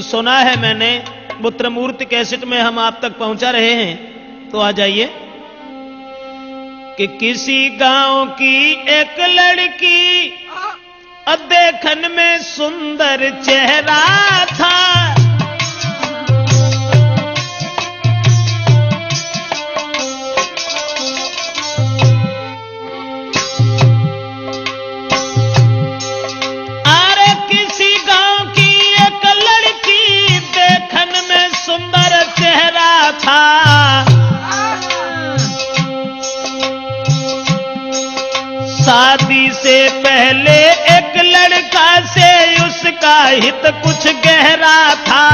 सुना है मैंने, पुत्रमूर्ति कैसेट में हम आप तक पहुंचा रहे हैं, तो आ जाइए। कि किसी गांव की एक लड़की देखन में सुंदर चेहरा था, शादी से पहले एक लड़का से उसका हित कुछ गहरा था।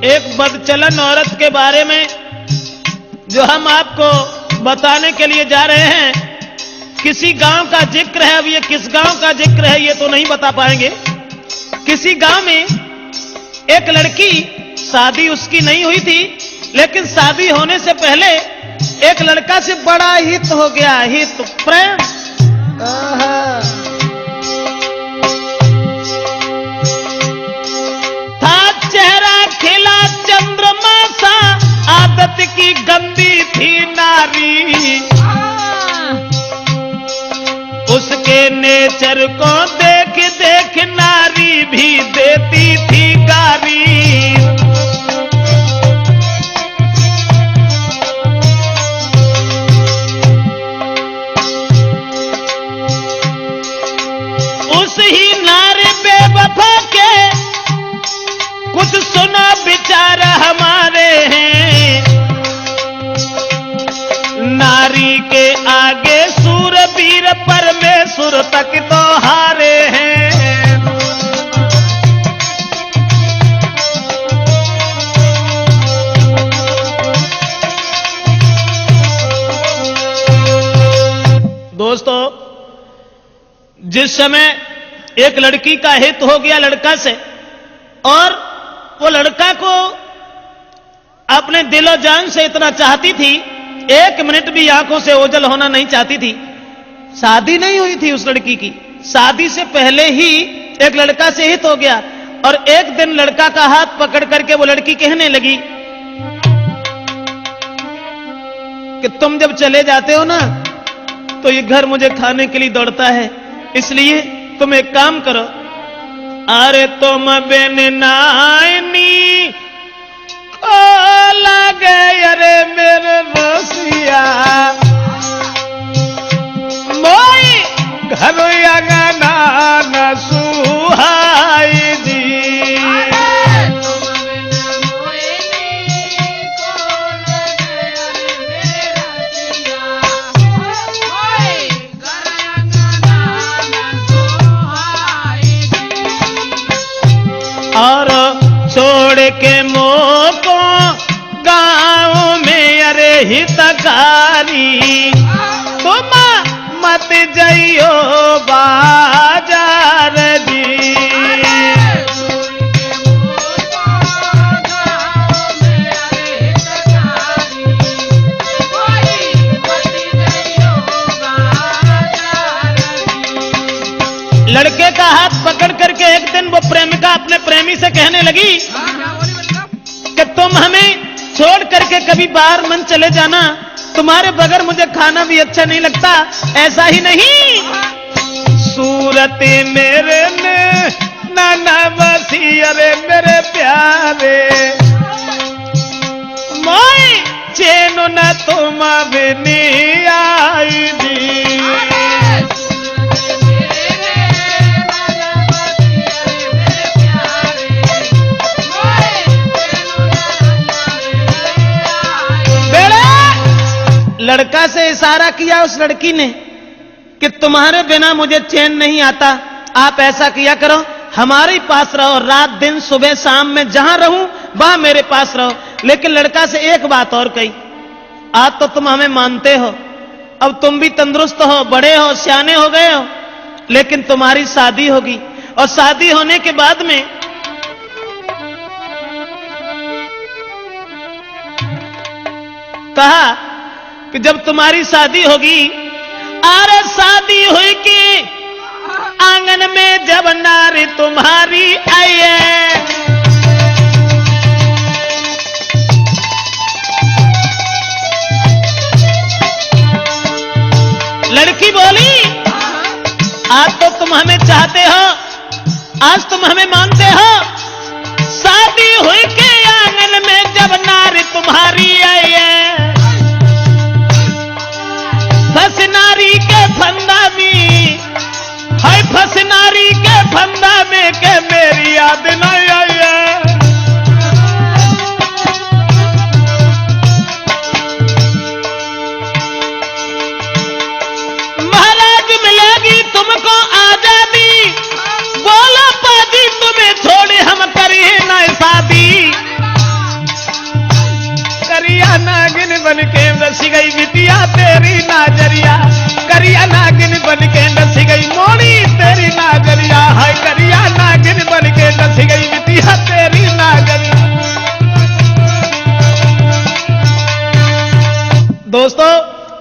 एक बदचलन औरत के बारे में जो हम आपको बताने के लिए जा रहे हैं, किसी गांव का जिक्र है। अब ये किस गांव का जिक्र है ये तो नहीं बता पाएंगे। किसी गांव में एक लड़की, शादी उसकी नहीं हुई थी, लेकिन शादी होने से पहले एक लड़का से बड़ा हित हो गया, हित प्रेम। था चेहरा खिला चंद्रमा सा, आदत की गंदी थी नारी, उसके नेचर को देख देख नारी भी देती थी गारी। उस ही नारी बेवफा के कुछ सुना विचार हमारे हैं, नारी के आगे सूरवीर परमेश्वर तक तो हारे हैं। दोस्तों, जिस समय एक लड़की का हित हो गया लड़का से, और वो लड़का को अपने दिलो जान से इतना चाहती थी, एक मिनट भी आंखों से ओझल होना नहीं चाहती थी। शादी नहीं हुई थी उस लड़की की, शादी से पहले ही एक लड़का से हित हो गया। और एक दिन लड़का का हाथ पकड़ करके वो लड़की कहने लगी कि तुम जब चले जाते हो ना तो ये घर मुझे खाने के लिए दौड़ता है, इसलिए तुम एक काम करो, अरे तुम बिन नानी को लगे अरे मेरे रसिया, मोई घर अंगना न सुहाई दी। और छोड़ के मोको गाँव में अरे हितकारी, तुम मत जाइयो बाजार जी। लड़के का हाथ पकड़ करके एक दिन वो प्रेमिका अपने प्रेमी से कहने लगी कि तुम हमें छोड़ करके कभी बाहर मन चले जाना, तुम्हारे बगैर मुझे खाना भी अच्छा नहीं लगता। ऐसा ही नहीं, सूरत मेरे में नाना बसी अरे मेरे प्यारे, मोई चैन न तुम भी नहीं आई दी। लड़का से इशारा किया उस लड़की ने कि तुम्हारे बिना मुझे चैन नहीं आता, आप ऐसा किया करो, हमारे पास रहो, रात दिन सुबह शाम में जहां रहूं वहां मेरे पास रहो। लेकिन लड़का से एक बात और कही, आज तो तुम हमें मानते हो, अब तुम भी तंदुरुस्त हो, बड़े हो, सियाने हो गए हो, लेकिन तुम्हारी शादी होगी, और शादी होने के बाद में कहा कि जब तुम्हारी शादी होगी, अरे शादी हुई कि आंगन में जब नारी तुम्हारी आई है, लड़की बोली आज तो तुम हमें चाहते हो, आज तुम हमें मानते हो, शादी हुई के आंगन में जब नारी तुम्हारी आई है, फंस नारी के फंदा में, हाय फंस नारी के फंदा में के मेरी याद नहीं आई है। महाराज मिलेगी तुमको आजादी, बोला पाजी तुम्हें छोड़े हम करिए ना शादी, करिया नागिन बन के नसी गई बिटिया तेरी नाजरिया, करिया नागिन बन के नसी गई मोड़ी तेरी नाजरिया, हाय करिया नागिन बन के नसी गई बिटिया तेरी नाजरिया। दोस्तों,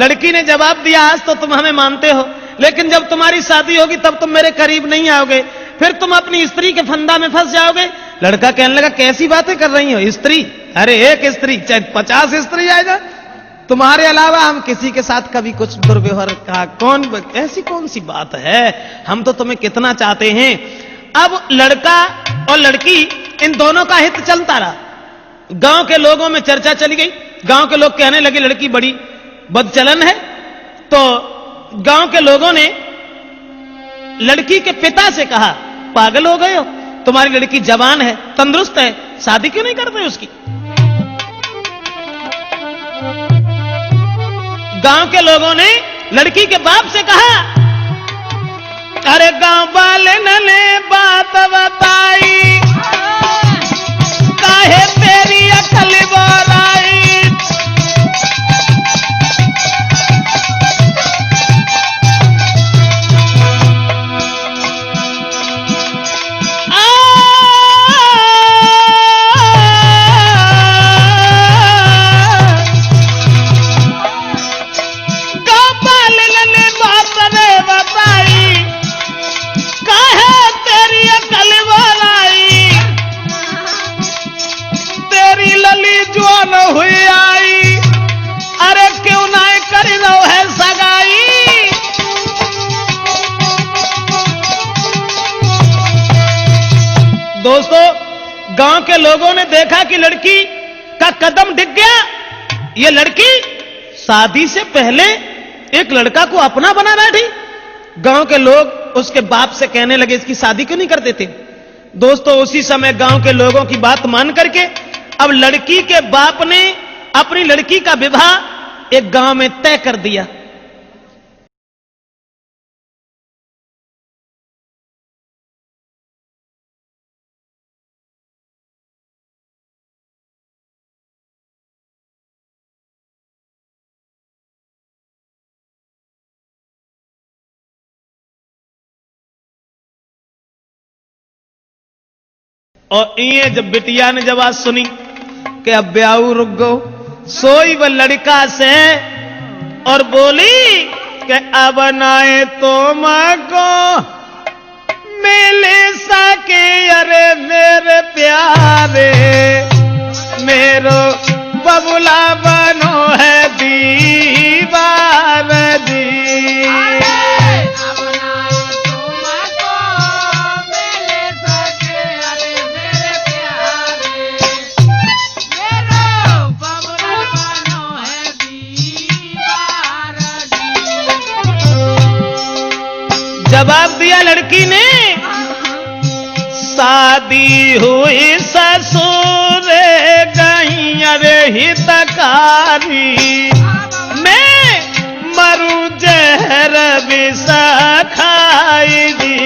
लड़की ने जवाब दिया आज तो तुम हमें मानते हो, लेकिन जब तुम्हारी शादी होगी तब तुम मेरे करीब नहीं आओगे, फिर तुम अपनी स्त्री के फंदा में फंस जाओगे। लड़का कहने लगा कैसी बातें कर रही हो, स्त्री? अरे एक स्त्री चाहे 50 स्त्री आ जाए, तुम्हारे अलावा हम किसी के साथ कभी कुछ दुर्व्यवहार का ऐसी कौन सी बात है, हम तो तुम्हें कितना चाहते हैं। अब लड़का और लड़की इन दोनों का हित चलता रहा, गांव के लोगों में चर्चा चली गई, गांव के लोग कहने लगे लड़की बड़ी बदचलन है, तो गांव के लोगों ने लड़की के पिता से कहा पागल हो गए हो, तुम्हारी लड़की जवान है, तंदुरुस्त है, शादी क्यों नहीं करते उसकी। गांव के लोगों ने लड़की के बाप से कहा अरे गांव वाले ने बात बताई, काहे तेरी अकल बोलाई, हुई आई, अरे क्यों ना कर लो है सगाई। दोस्तों, गांव के लोगों ने देखा कि लड़की का कदम डिग गया, ये लड़की शादी से पहले एक लड़का को अपना बना बैठी। गांव के लोग उसके बाप से कहने लगे इसकी शादी क्यों नहीं कर देते। दोस्तों, उसी समय गांव के लोगों की बात मान करके अब लड़की के बाप ने अपनी लड़की का विवाह एक गांव में तय कर दिया। और ये जब बिटिया ने जब आज सुनी कि अब ब्याह रुक गो, सोई वह लड़का से और बोली कि अब नाए तो मां को मिले सके, अरे मेरे प्यारे मेरो बबुला बनो है दीवार जी। जवाब दिया लड़की ने, शादी हुई ससुर गई अरे हितकारी, मैं मरू जहर विष खाई दी।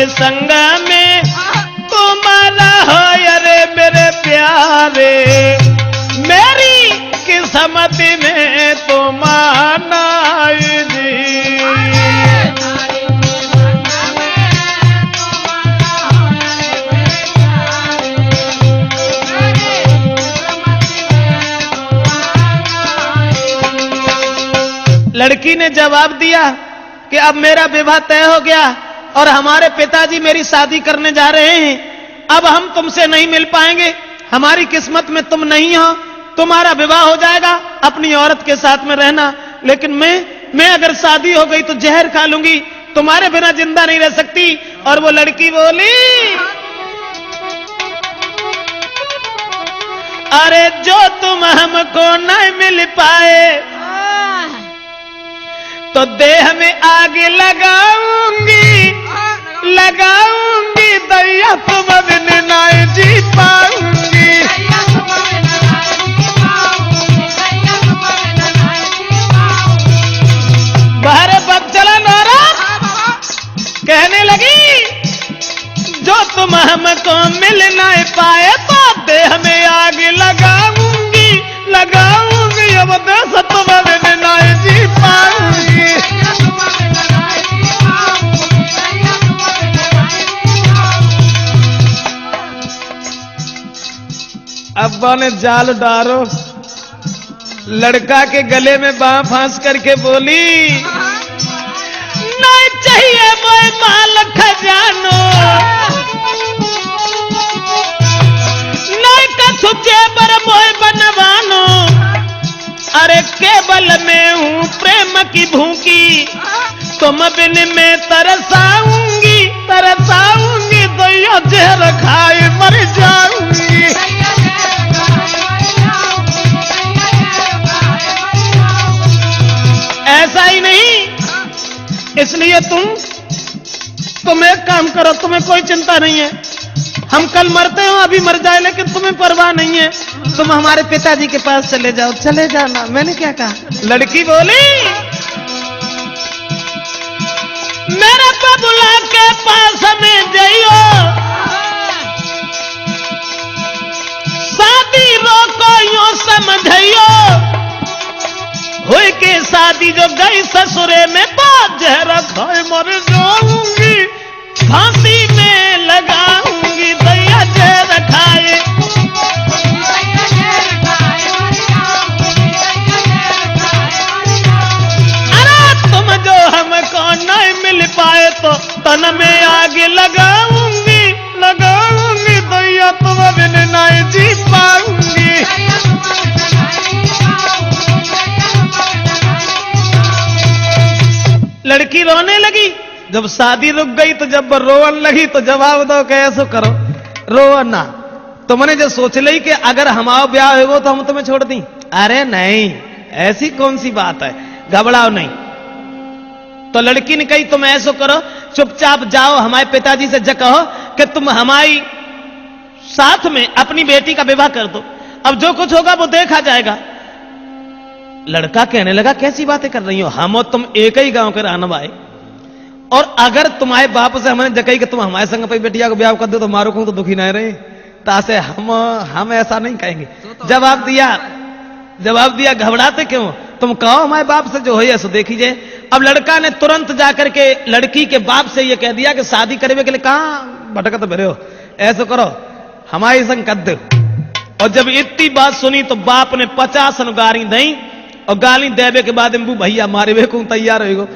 संग में तुम्हारा हो अरे मेरे प्यारे, लड़की ने जवाब दिया कि अब मेरा विवाह तय हो गया और हमारे पिताजी मेरी शादी करने जा रहे हैं, अब हम तुमसे नहीं मिल पाएंगे, हमारी किस्मत में तुम नहीं हो, तुम्हारा विवाह हो जाएगा, अपनी औरत के साथ में रहना, लेकिन मैं अगर शादी हो गई तो जहर खा लूंगी, तुम्हारे बिना जिंदा नहीं रह सकती। और वो लड़की बोली, अरे जो तुम हमको नहीं मिल पाए तो देह में आग लगाऊंगी, लगाऊंगी, दैया तुम बिन नहीं जी पाऊंगी। बाहर पग चला नौरा कहने लगी, जो तुम हमको मिल नहीं पाए तो देह में आग लगाऊंगी, लगाऊंगी, अब देश तुम बिन नहीं जी पाऊंगी। अब्बा ने जाल डारो, लड़का के गले में बांह फांस करके बोली, नहीं चाहिए वो माल खजानो, नहीं कछु जेबर मोय बनवानो, अरे केवल मैं हूँ प्रेम की भूखी, तुम बिन में तरसाऊंगी, तरसाऊंगी, दैया जहर खाए मर जाऊंगी। ऐसा ही नहीं, इसलिए तुम एक काम करो, तुम्हें कोई चिंता नहीं है, हम कल मरते हो, अभी मर जाए, लेकिन तुम्हें परवाह नहीं है, तुम हमारे पिताजी के पास चले जाओ, चले जाना। मैंने क्या कहा? लड़की बोली, मेरे बबुला के पास में जाइयो, शादी रोको यूं समझियो, हुई के शादी जो गई ससुरे में बात जहर खाए मर जाऊंगी, फांसी में लगाऊंगी, दैया जहर खाए। अरे तुम जो हमको नहीं मिल पाए तो तन में आग लगाऊंगी, लगाऊंगी, दैया तुम बिन नहीं जी पाऊंगी। लड़की रोने लगी, जब शादी रुक गई तो जब रोवन लगी तो जवाब दो कैसे करो, रो ना, तुमने जो सोच ली कि अगर हमारा ब्याह होगा तो हम तुम्हें छोड़ दी, अरे नहीं, ऐसी कौन सी बात है, घबराओ नहीं। तो लड़की ने कही तुम ऐसा करो, चुपचाप जाओ हमारे पिताजी से कहो कि तुम हमारी साथ में अपनी बेटी का विवाह कर दो, अब जो कुछ होगा वो देखा जाएगा। लड़का कहने लगा कैसी बातें कर रही हो, हम और तुम एक ही गांव के रहने वाले, और अगर तुम्हारे बाप से हमने जकई कि तुम हमारे संग पे बेटिया को ब्याह कर दो तो मारो को तो दुखी नहीं रहे, तासे हम ऐसा नहीं कहेंगे। जवाब दिया घबराते क्यों, तुम कहो हमारे बाप से जो है सो देखीजिए। अब लड़का ने तुरंत जाकर के लड़की के बाप से ये कह दिया कि शादी करने के लिए कहां भटकत तो हो, ऐसा करो हमारे संग कर दो। और जब इतनी बात सुनी तो बाप ने 50 गाली दी, और गाली देवे के बाद भैया मारे वे को तैयार हो